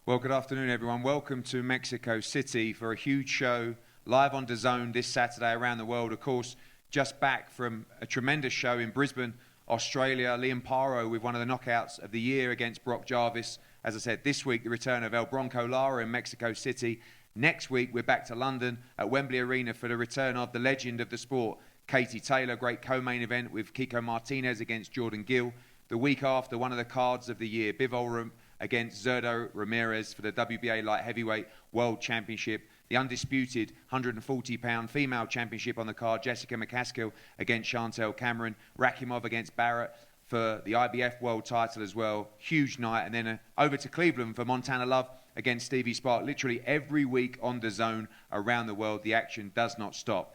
Well, good afternoon, everyone. Welcome to Mexico City for a huge show live on DAZN this Saturday around the world. Of course, just back from a tremendous show in Brisbane, Australia. Liam Paro with one of the knockouts of the year against Brock Jarvis. As I said, this week, the return of Bronco Lara in Mexico City. Next week, we're back to London at Wembley Arena for the return of the legend of the sport, Katie Taylor. Great co-main event with Kiko Martinez against Jordan Gill. The week after, one of the cards of the year, Bivol against Zurdo Ramirez for the WBA Light Heavyweight World Championship. The undisputed 140-pound female championship on the card, Jessica McCaskill against Chantel Cameron. Rakimov against Barrett for the IBF World title as well. Huge night. And then over to Cleveland for Montana Love against Stevie Spark. Literally every week on DAZN around the world, the action does not stop.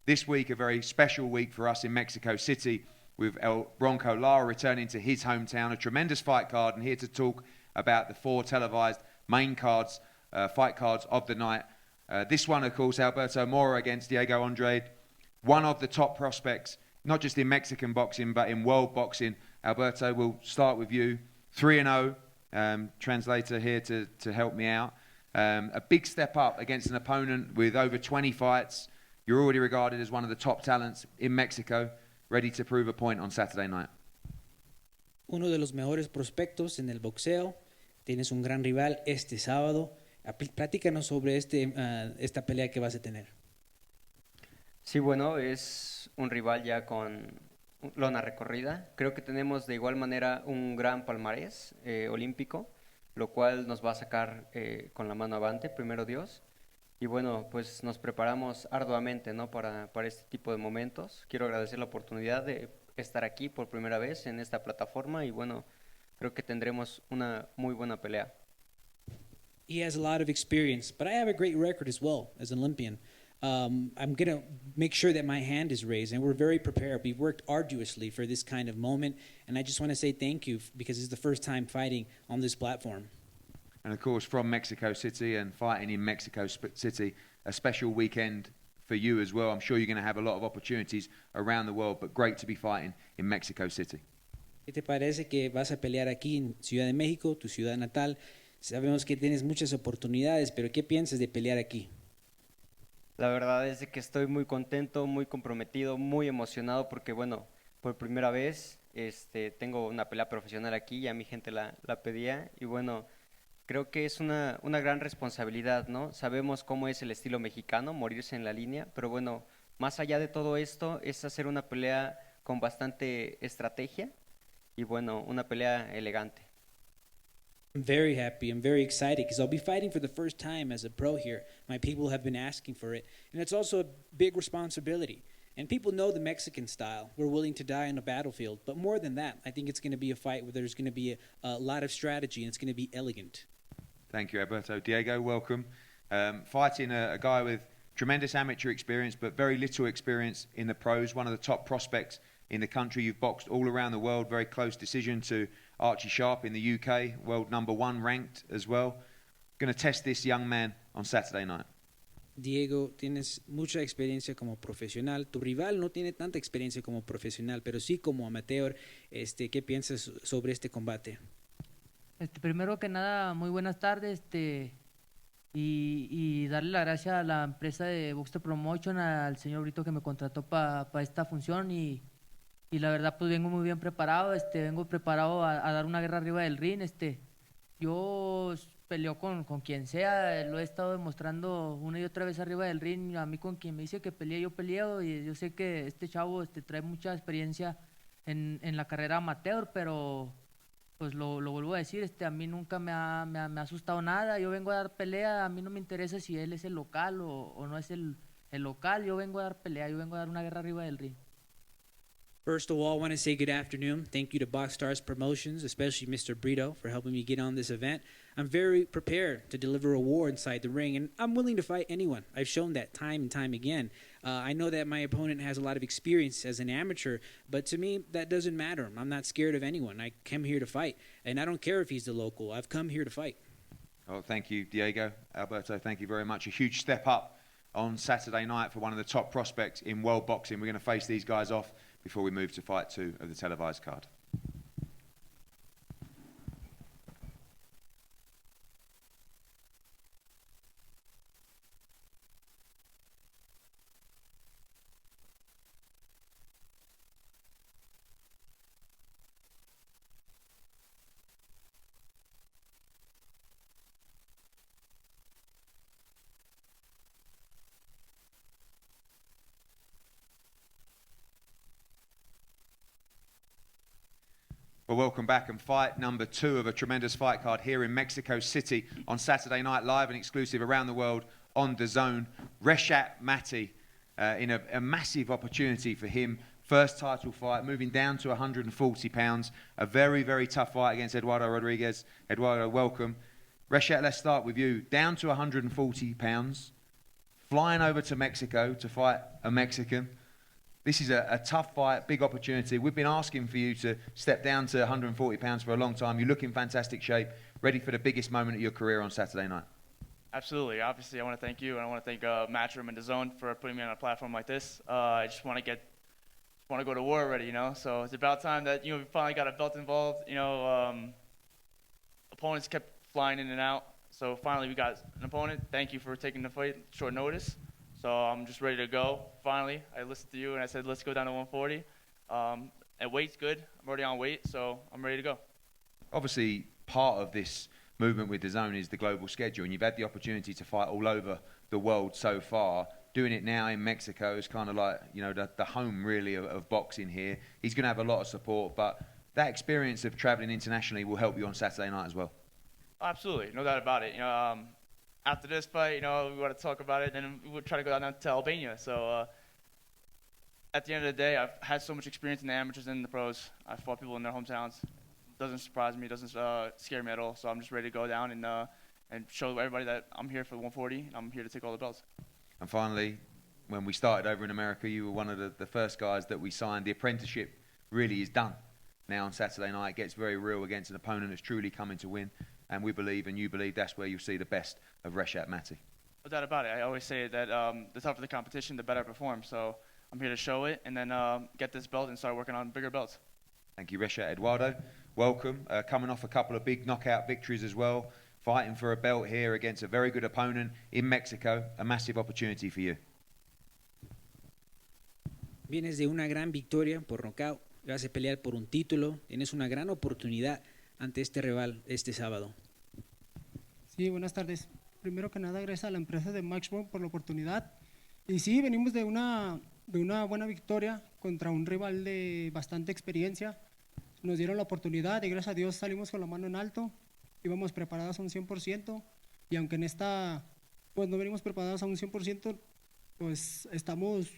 This week, a very special week for us in Mexico City with Bronco Lara returning to his hometown. A tremendous fight card, and here to talk about the four televised main cards, fight cards of the night. This one, of course, Alberto Mora against Diego Andrade. One of the top prospects, not just in Mexican boxing, but in world boxing. Alberto, we'll start with you. 3-0, translator here to help me out. A big step up against an opponent with over 20 fights. You're already regarded as one of the top talents in Mexico, ready to prove a point on Saturday night. Uno de los mejores prospectos en el boxeo. Tienes un gran rival este sábado. Platícanos sobre esta pelea que vas a tener. Sí, bueno, es un rival ya con lona recorrida. Creo que tenemos de igual manera un gran palmarés olímpico, lo cual nos va a sacar con la mano avante, primero Dios. Y bueno, pues nos preparamos arduamente, ¿no? para este tipo de momentos. Quiero agradecer la oportunidad de estar aquí por primera vez en esta plataforma y bueno, creo que tendremos una muy buena pelea. He has a lot of experience, but I have a great record as well as an Olympian. I'm going to make sure that my hand is raised, and we're very prepared. We've worked arduously for this kind of moment, and I just want to say thank you because it's the first time fighting on this platform. And of course, from Mexico City and fighting in Mexico City, a special weekend for you as well. I'm sure you're going to have a lot of opportunities around the world, but great to be fighting in Mexico City. ¿Qué te parece que vas a pelear aquí en Ciudad de México, tu ciudad natal? Sabemos que tienes muchas oportunidades, pero ¿qué piensas de pelear aquí? La verdad es de que estoy muy contento, muy comprometido, muy emocionado porque bueno, por primera vez tengo una pelea profesional aquí, ya mi gente la pedía y bueno, creo que es una gran responsabilidad, ¿no? Sabemos cómo es el estilo mexicano, morirse en la línea, pero bueno, más allá de todo esto es hacer una pelea con bastante estrategia y bueno, una pelea elegante. I'm very happy. I'm very excited because I'll be fighting for the first time as a pro here. My people have been asking for it. And it's also a big responsibility. And people know the Mexican style. We're willing to die on a battlefield. But more than that, I think it's going to be a fight where there's going to be a lot of strategy and it's going to be elegant. Thank you, Alberto. Diego, welcome. Fighting a guy with tremendous amateur experience, but very little experience in the pros. One of the top prospects in the country. You've boxed all around the world. Very close decision to Archie Sharp in the UK, world #1 ranked as well. Going to test this young man on Saturday night. Diego, tienes mucha experiencia como profesional. Tu rival no tiene tanta experiencia como profesional, pero sí como amateur. ¿Qué piensas sobre este combate? Primero que nada, muy buenas tardes. Y darle la gracia a la empresa de Boxer Promotion, al señor Brito que me contrató para esta función y la verdad pues vengo muy bien preparado, vengo preparado a dar una guerra arriba del ring. Yo peleo con quien sea, lo he estado demostrando una y otra vez arriba del ring. A mí con quien me dice que pelee, yo peleo, y yo sé que este chavo trae mucha experiencia en la carrera amateur, pero pues lo vuelvo a decir, a mí nunca me ha asustado nada. Yo vengo a dar pelea, a mí no me interesa si él es el local o no es el local. Yo vengo a dar pelea, yo vengo a dar una guerra arriba del ring. First of all, I want to say good afternoon. Thank you to Box Stars Promotions, especially Mr. Brito, for helping me get on this event. I'm very prepared to deliver a war inside the ring, and I'm willing to fight anyone. I've shown that time and time again. I know that my opponent has a lot of experience as an amateur, but to me, that doesn't matter. I'm not scared of anyone. I came here to fight, and I don't care if he's the local. I've come here to fight. Oh, thank you, Diego. Alberto, thank you very much. A huge step up on Saturday night for one of the top prospects in world boxing. We're going to face these guys off before we move to fight 2 of the televised card. Well, welcome back, and fight number 2 of a tremendous fight card here in Mexico City on Saturday night, live and exclusive around the world on DAZN. Reshat Mati in a massive opportunity for him. First title fight, moving down to 140 pounds. A very, very tough fight against Eduardo Rodriguez. Eduardo, welcome. Reshat, let's start with you. Down to 140 pounds, flying over to Mexico to fight a Mexican. This is a tough fight, big opportunity. We've been asking for you to step down to 140 pounds for a long time. You look in fantastic shape, ready for the biggest moment of your career on Saturday night. Absolutely. Obviously, I want to thank you, and I want to thank Matchroom and DAZN for putting me on a platform like this. I just want to go to war already, you know. So it's about time that we finally got a belt involved. Opponents kept flying in and out, so finally we got an opponent. Thank you for taking the fight short notice. So I'm just ready to go. Finally, I listened to you and I said, let's go down to 140. And weight's good. I'm already on weight, so I'm ready to go. Obviously, part of this movement with DAZN is the global schedule, and you've had the opportunity to fight all over the world so far. Doing it now in Mexico is kind of like, the home really of boxing here. He's going to have a lot of support, but that experience of traveling internationally will help you on Saturday night as well. Absolutely, no doubt about it. After this fight, we want to talk about it, and we'll try to go down to Albania. So at the end of the day, I've had so much experience in the amateurs and in the pros. I've fought people in their hometowns. Doesn't surprise me, doesn't scare me at all. So I'm just ready to go down and show everybody that I'm here for the 140, and I'm here to take all the belts. And finally, when we started over in America, you were one of the first guys that we signed. The apprenticeship really is done now on Saturday night. It gets very real against an opponent that's truly coming to win. And we believe, and you believe, that's where you'll see the best of Reshat Mati. No doubt about it. I always say that the tougher the competition, the better I perform. So I'm here to show it and then get this belt and start working on bigger belts. Thank you, Reshat. Eduardo, welcome. Coming off a couple of big knockout victories as well. Fighting for a belt here against a very good opponent in Mexico. A massive opportunity for you. Vienes de una gran victoria por nocaut. Vas a pelear por un título. Tienes una gran oportunidad ante este rival este sábado. Sí, buenas tardes. Primero que nada, gracias a la empresa de Matchroom por la oportunidad. Y sí, venimos de una buena victoria contra un rival de bastante experiencia. Nos dieron la oportunidad y gracias a Dios salimos con la mano en alto. Íbamos preparados a un 100%. Y aunque en esta pues no venimos preparados a un 100%, pues estamos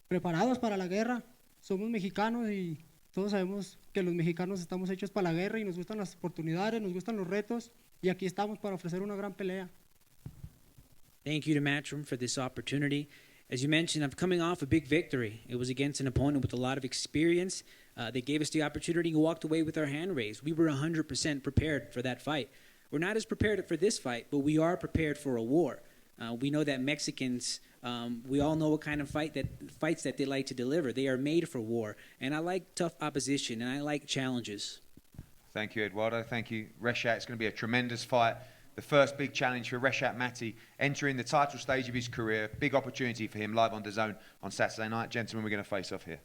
preparados para la guerra. Somos mexicanos y todos sabemos que los mexicanos estamos hechos para la guerra y nos gustan las oportunidades, nos gustan los retos y aquí estamos para ofrecer una gran pelea. Thank you to Matchroom for this opportunity. As you mentioned, I'm coming off a big victory. It was against an opponent with a lot of experience. They gave us the opportunity and walked away with our hand raised. We were 100% prepared for that fight. We're not as prepared for this fight, but we are prepared for a war. We know that Mexicans, we all know what kind of fights that they like to deliver. They are made for war, and I like tough opposition, and I like challenges. Thank you, Eduardo. Thank you, Reshat. It's going to be a tremendous fight. The first big challenge for Reshat Mati, entering the title stage of his career. Big opportunity for him live on DAZN on Saturday night. Gentlemen, we're going to face off here.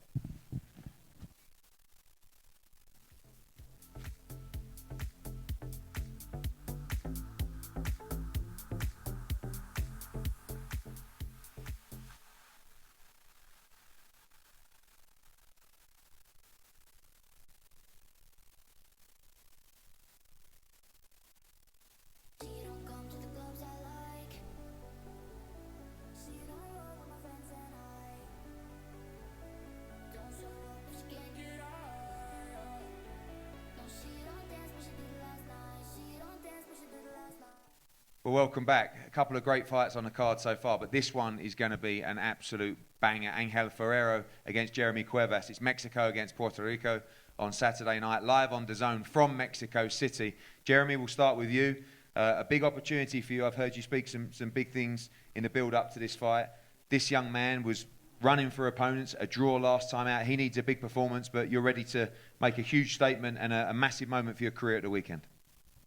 Well, welcome back. A couple of great fights on the card so far, but this one is going to be an absolute banger. Angel Fierro against Jeremy Cuevas. It's Mexico against Puerto Rico on Saturday night, live on DAZN from Mexico City. Jeremy, we'll start with you. A big opportunity for you. I've heard you speak some big things in the build-up to this fight. This young man was running for opponents, a draw last time out. He needs a big performance, but you're ready to make a huge statement and a massive moment for your career at the weekend.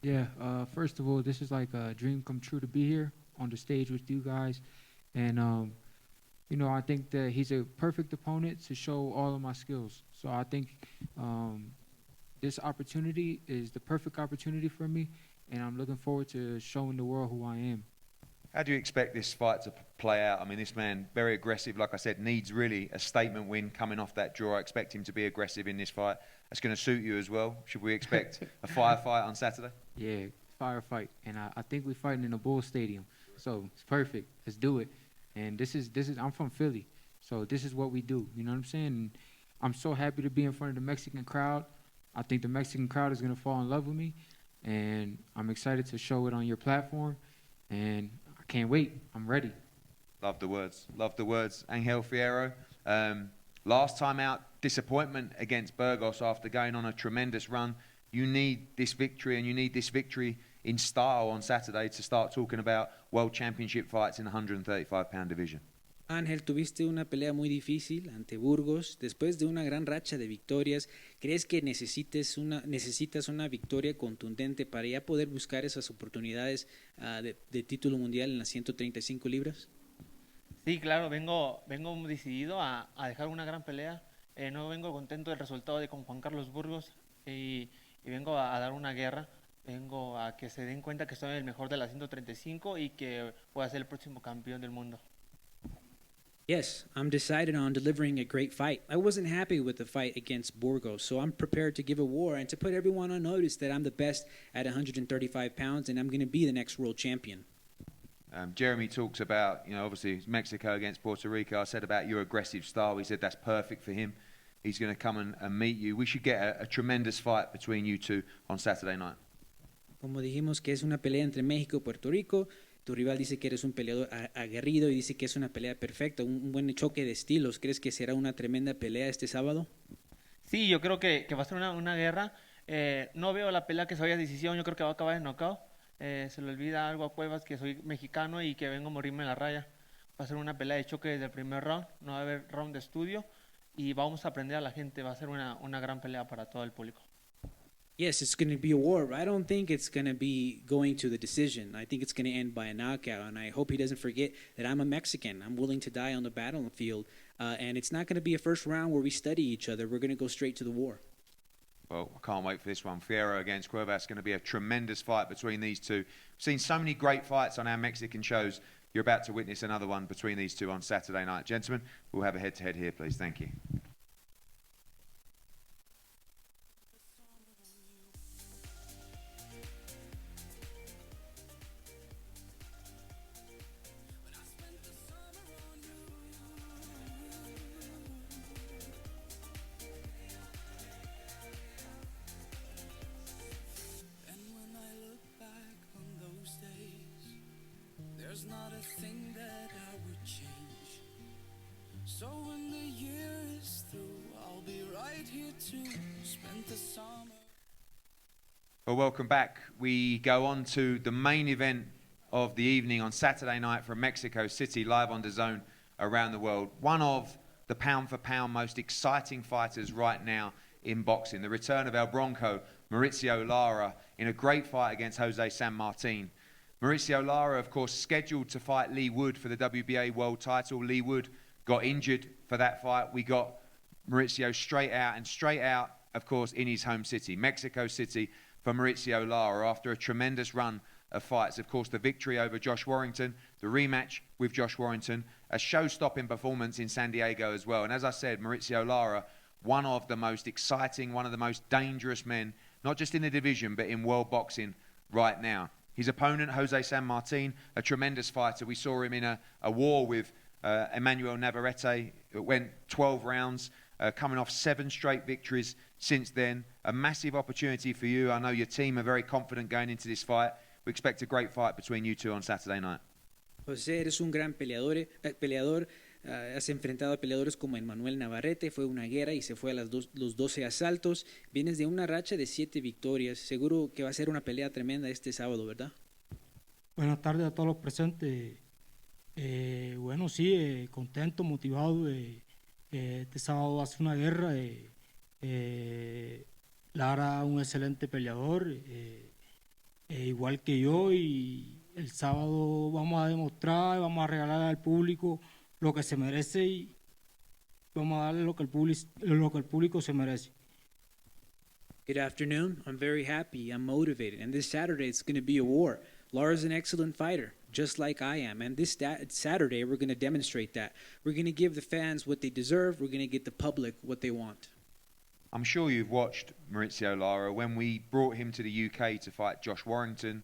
Yeah, first of all, this is like a dream come true to be here on the stage with you guys. And, I think that he's a perfect opponent to show all of my skills. So I think this opportunity is the perfect opportunity for me, and I'm looking forward to showing the world who I am. How do you expect this fight to play out? I mean, this man, very aggressive, like I said, needs really a statement win coming off that draw. I expect him to be aggressive in this fight. That's going to suit you as well. Should we expect a firefight on Saturday? Yeah, firefight. And I think we're fighting in a Bull Stadium. So it's perfect. Let's do it. And this is I'm from Philly. So this is what we do. You know what I'm saying? And I'm so happy to be in front of the Mexican crowd. I think the Mexican crowd is going to fall in love with me. And I'm excited to show it on your platform. And I can't wait. I'm ready. Love the words. Love the words. Angel Fierro. Last time out, disappointment against Burgos after going on a tremendous run. You need this victory, and you need this victory in style on Saturday to start talking about World Championship fights in the 135-pound division. Ángel, tuviste una pelea muy difícil ante Burgos. Después de una gran racha de victorias, ¿crees que necesitas una victoria contundente para ya poder buscar esas oportunidades de título mundial en las 135 libras? Sí, claro, vengo decidido a dejar una gran pelea. No vengo contento del resultado de con Juan Carlos Burgos y vengo a dar una guerra. Vengo a que se den cuenta que soy el mejor de las 135 y que voy a ser el próximo campeón del mundo. Yes, I'm decided on delivering a great fight. I wasn't happy with the fight against Burgos, so I'm prepared to give a war and to put everyone on notice that I'm the best at 135 pounds and I'm going to be the next world champion. Jeremy talks about, obviously Mexico against Puerto Rico. I said about your aggressive style. He said that's perfect for him. He's going to come and meet you. We should get a tremendous fight between you two on Saturday night. Como dijimos que es una pelea entre México y Puerto Rico, tu rival dice que eres un peleador aguerrido y dice que es una pelea perfecta, un buen choque de estilos. ¿Crees que será una tremenda pelea este sábado? Sí, yo creo que va a ser una guerra. No veo la pelea que se vaya a decisión, yo creo que va a acabar en knockout. Se le olvida algo a Cuevas que soy mexicano y que vengo a morirme en la raya. Va a ser una pelea de choque desde el primer round, no va a haber round de estudio y vamos a aprender a la gente. Va a ser una gran pelea para todo el público. Yes, it's going to be a war, but I don't think it's going to be going to the decision. I think it's going to end by a knockout, and I hope he doesn't forget that I'm a Mexican. I'm willing to die on the battlefield, and it's not going to be a first round where we study each other. We're going to go straight to the war. Well, I can't wait for this one. Fierro against Cuevas, going to be a tremendous fight between these two. We've seen so many great fights on our Mexican shows. You're about to witness another one between these two on Saturday night. Gentlemen, we'll have a head-to-head here, please. Thank you. There's not a thing that I would change. So when the year is through, I'll be right here to spend the summer. Well, welcome back. We go on to the main event of the evening on Saturday night from Mexico City, live on DAZN around the world. One of the pound-for-pound most exciting fighters right now in boxing. The return of El Bronco, Mauricio Lara, in a great fight against Jose Sanmartin. Mauricio Lara, of course, scheduled to fight Lee Wood for the WBA world title. Lee Wood got injured for that fight. We got Mauricio straight out, of course, in his home city, Mexico City, for Mauricio Lara after a tremendous run of fights. Of course, the victory over Josh Warrington, the rematch with Josh Warrington, a show-stopping performance in San Diego as well. And as I said, Mauricio Lara, one of the most exciting, one of the most dangerous men, not just in the division, but in world boxing right now. His opponent, Jose Sanmartin, a tremendous fighter. We saw him in a war with Emmanuel Navarrete. It went 12 rounds, coming off 7 straight victories since then. A massive opportunity for you. I know your team are very confident going into this fight. We expect a great fight between you two on Saturday night. José, eres un gran peleador. Has enfrentado a peleadores como Emmanuel Navarrete, fue una guerra y se fue a los 12 asaltos. Vienes de una racha de 7 victorias. Seguro que va a ser una pelea tremenda este sábado, ¿verdad? Buenas tardes a todos los presentes. Bueno, sí, contento, motivado. Este sábado va a ser una guerra. Lara, un excelente peleador, igual que yo, y el sábado vamos a demostrar, vamos a regalar al público lo que se merece y vamos a darle lo que el público se merece. Good afternoon. I'm very happy. I'm motivated. And this Saturday, it's going to be a war. Lara's an excellent fighter, just like I am. And this Saturday, we're going to demonstrate that. We're going to give the fans what they deserve. We're going to get the public what they want. I'm sure you've watched Mauricio Lara. When we brought him to the UK to fight Josh Warrington,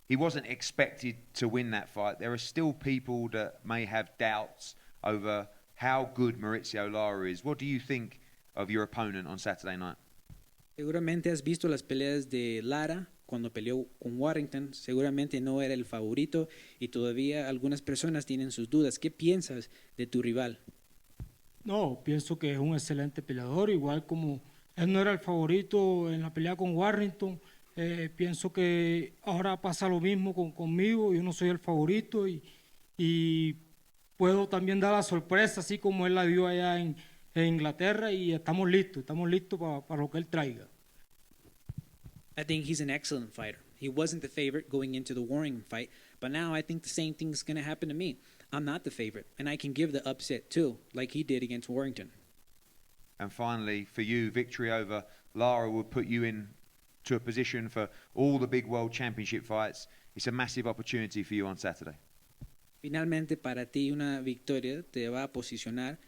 he wasn't expected to win that fight. There are still people that may have doubts over how good Mauricio Lara is. What do you think of your opponent on Saturday night? Seguramente has visto las peleas de Lara cuando peleó con Warrington. Seguramente no era el favorito y todavía algunas personas tienen sus dudas. ¿Qué piensas de tu rival? No, pienso que es un excelente peleador, igual como él no era el favorito en la pelea con Warrington, pienso que ahora pasa lo mismo conmigo, yo no soy el favorito y puedo también dar la sorpresa, así como él la dio allá en Inglaterra, y estamos listos para lo que él traiga. I think he's an excellent fighter. He wasn't the favorite going into the Warrington fight, but now I think the same thing's going to happen to me. I'm not the favorite, and I can give the upset too, like he did against Warrington. And finally, for you, victory over Lara would put you into a position for all the big world championship fights. It's a massive opportunity for you on Saturday. Finalmente, para ti una victoria te va a posicionar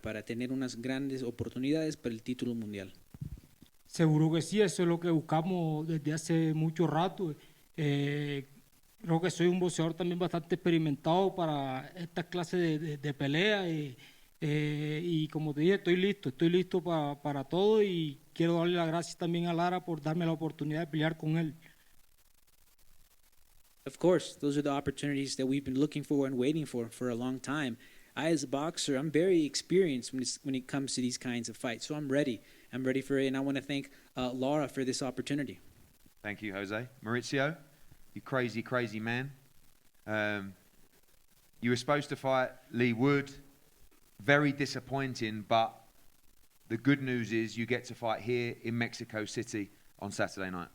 para tener unas grandes oportunidades para el título mundial. Seguro que sí, eso es lo que buscamos desde hace mucho rato. Creo que soy un boxeador también bastante experimentado para esta clase de pelea y como te dije, estoy listo para todo y quiero darle las gracias también a Lara por darme la oportunidad de pelear con él. Of course, those are the opportunities that we've been looking for and waiting for a long time. I, as a boxer, I'm very experienced when it comes to these kinds of fights, so I'm ready. I'm ready for it, and I want to thank Lara for this opportunity. Thank you, Jose. Mauricio, you crazy, crazy man. You were supposed to fight Lee Wood. Very disappointing, but the good news is you get to fight here in Mexico City on Saturday night.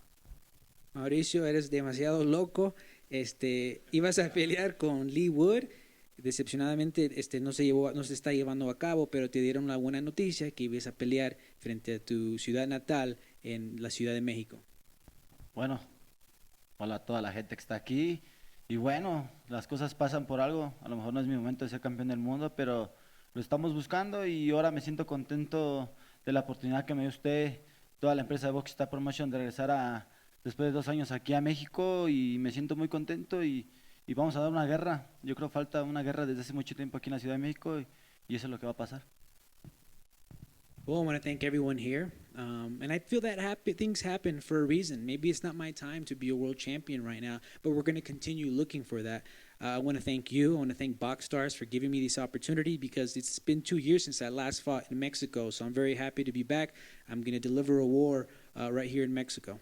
Mauricio, eres demasiado loco. Ibas a pelear con Lee Wood. Decepcionadamente no se está llevando a cabo, pero te dieron la buena noticia que ibas a pelear frente a tu ciudad natal en la Ciudad de México. Bueno, hola a toda la gente que está aquí. Y bueno, las cosas pasan por algo. A lo mejor no es mi momento de ser campeón del mundo, pero lo estamos buscando y ahora me siento contento de la oportunidad que me dio usted, toda la empresa de Box Star Promotion, de regresar después de 2 años aquí a México, y me siento muy contento y vamos a dar una guerra. Yo creo que falta una guerra desde hace mucho tiempo aquí en la Ciudad de México y eso es lo que va a pasar. Well, I want to thank everyone here. And I feel that things happen for a reason. Maybe it's not my time to be a world champion right now, but we're going to continue looking for that. I want to thank you. I want to thank Box Stars for giving me this opportunity, because it's been 2 years since I last fought in Mexico. So I'm very happy to be back. I'm going to deliver a war right here in Mexico.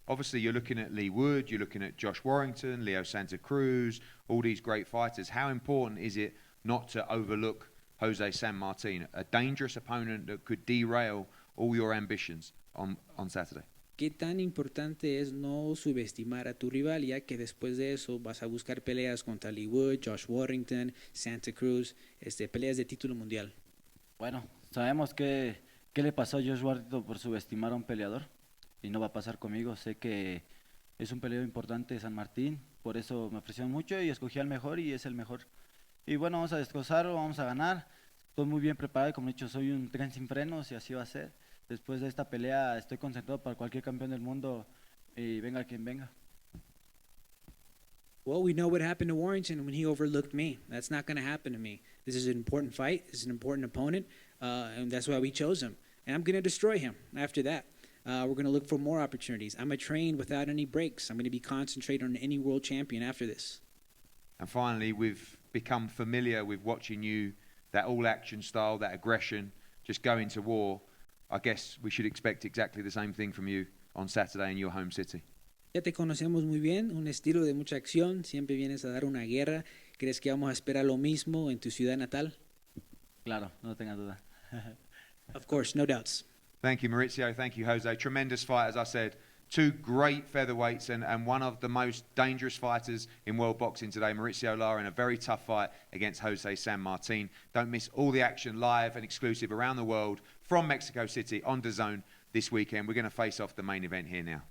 Obviously, you're looking at Lee Wood, you're looking at Josh Warrington, Leo Santa Cruz, all these great fighters. How important is it not to overlook Jose Sanmartin, a dangerous opponent that could derail all your ambitions on Saturday? ¿Qué tan importante es no subestimar a tu rival, ya que después de eso vas a buscar peleas contra Lee Wood, Josh Warrington, Santa Cruz, peleas de título mundial? Bueno, sabemos qué le pasó a Josh Warrington por subestimar a un peleador, y no va a pasar conmigo. Sé que es un peleador importante de Sanmartin, por eso me ofrecieron mucho y escogí al mejor, y es el mejor. Y bueno, vamos a destrozarlo, vamos a ganar. Estoy muy bien preparado y, como he dicho, soy un tren sin frenos y así va a ser. Después de esta pelea estoy concentrado para cualquier campeón del mundo y venga quien venga. Well, we know what happened to Warrington when he overlooked me. That's not going to happen to me. This is an important fight. This is an important opponent, and that's why we chose him. And I'm going to destroy him after that. We're going to look for more opportunities. I'm a train without any breaks. I'm going to be concentrated on any world champion after this. And finally, we've become familiar with watching you, that all-action style, that aggression, just go into war. I guess we should expect exactly the same thing from you on Saturday in your home city. Ya te conocemos muy bien, un estilo de mucha acción, siempre vienes a dar una guerra. ¿Crees que vamos a esperar lo mismo en tu ciudad natal? Claro, no tenga duda. Of course, no doubts. Thank you, Mauricio. Thank you, Jose. Tremendous fight, as I said. 2 great featherweights and one of the most dangerous fighters in world boxing today, Mauricio Lara, in a very tough fight against Jose Sanmartin. Don't miss all the action live and exclusive around the world from Mexico City on DAZN this weekend. We're going to face off the main event here now.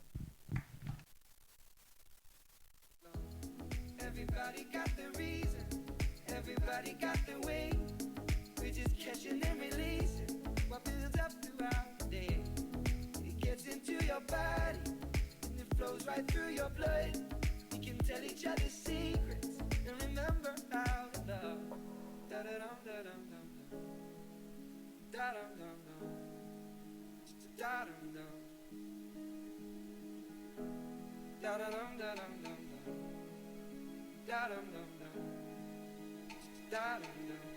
Everybody got the reason, everybody got the way. We're just catching and releasing what builds up throughout the day. It gets into your body and it flows right through your blood. We can tell each other secrets and remember how to love. Da da dum da dum dum dum. Da dum dum dum. Da dum dum. Da da dum da dum dum dum. Da dum dum dum. Da dum dum.